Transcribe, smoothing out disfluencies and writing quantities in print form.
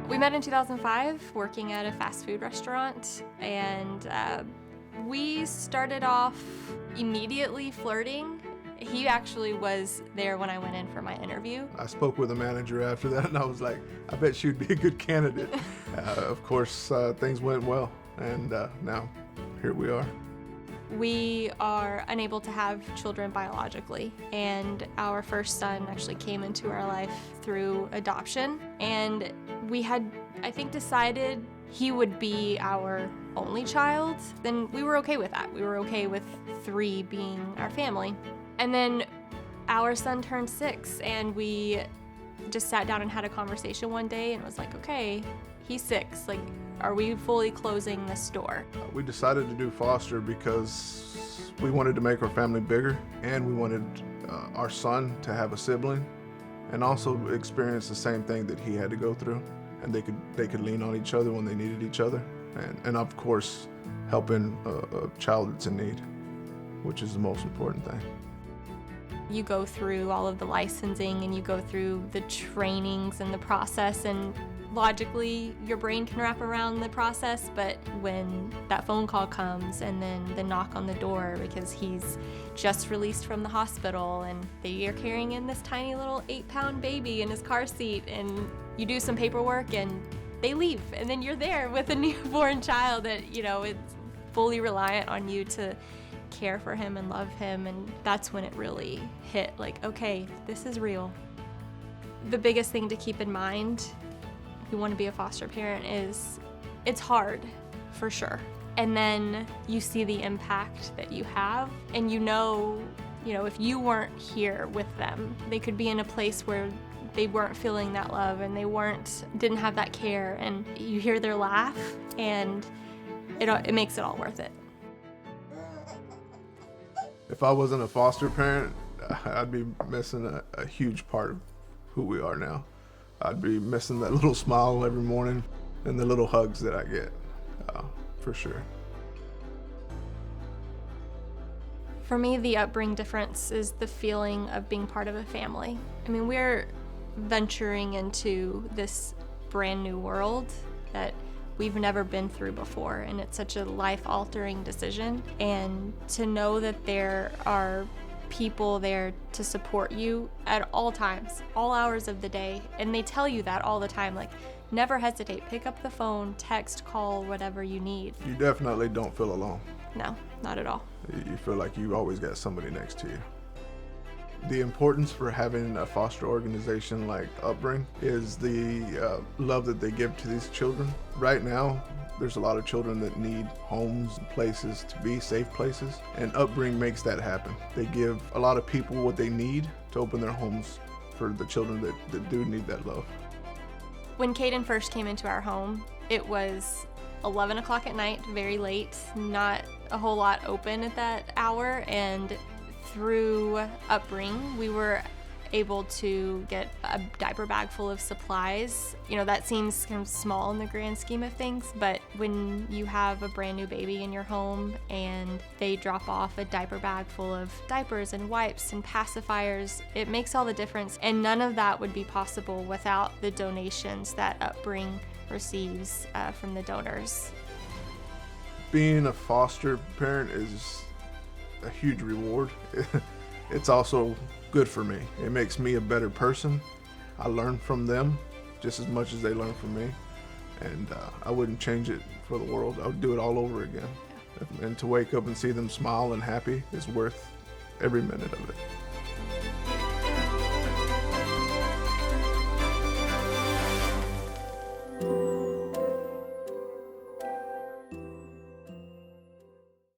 We met in 2005 working at a fast food restaurant, and we started off immediately flirting. He actually was there when I went in for my interview. I spoke with a manager after that, and I was like, I bet she'd be a good candidate. Of course, things went well, and now here we are. We are unable to have children biologically, and our first son actually came into our life through adoption. And we had, I think, decided he would be our only child. Then we were okay with that. We were okay with 3 being our family. And then our son turned 6, and we just sat down and had a conversation one day and was like, okay, he's 6. Like, are we fully closing this door? We decided to do foster because we wanted to make our family bigger, and we wanted our son to have a sibling and also experience the same thing that he had to go through, and they could lean on each other when they needed each other, and of course helping a child that's in need, which is the most important thing. You go through all of the licensing and you go through the trainings and the process, and logically your brain can wrap around the process, but when that phone call comes and then the knock on the door because he's just released from the hospital and they are carrying in this tiny little 8-pound baby in his car seat, and you do some paperwork and they leave, and then you're there with a newborn child that, you know, it's fully reliant on you to care for him and love him, and that's when it really hit, like, okay, this is real. The biggest thing to keep in mind if you want to be a foster parent is it's hard, for sure. And then you see the impact that you have, and you know, if you weren't here with them, they could be in a place where they weren't feeling that love and they didn't have that care, and you hear their laugh, and it makes it all worth it. If I wasn't a foster parent, I'd be missing a huge part of who we are now. I'd be missing that little smile every morning and the little hugs that I get, for sure. For me, the upbringing difference is the feeling of being part of a family. I mean, we're venturing into this brand new world that we've never been through before, and it's such a life-altering decision. And to know that there are people there to support you at all times, all hours of the day, and they tell you that all the time, like, never hesitate, pick up the phone, text, call, whatever you need. You definitely don't feel alone. No, not at all. You feel like you always got somebody next to you. The importance for having a foster organization like Upbring is the love that they give to these children. Right now, there's a lot of children that need homes and places to be, safe places, and Upbring makes that happen. They give a lot of people what they need to open their homes for the children that do need that love. When Caden first came into our home, it was 11 o'clock at night, very late, not a whole lot open at that hour, and through Upbring, we were able to get a diaper bag full of supplies. You know, that seems kind of small in the grand scheme of things, but when you have a brand new baby in your home and they drop off a diaper bag full of diapers and wipes and pacifiers, it makes all the difference. And none of that would be possible without the donations that Upbring receives from the donors. Being a foster parent is a huge reward. It's also good for me. It makes me a better person. I learn from them just as much as they learn from me, and I wouldn't change it for the world. I would do it all over again. And to wake up and see them smile and happy is worth every minute of it.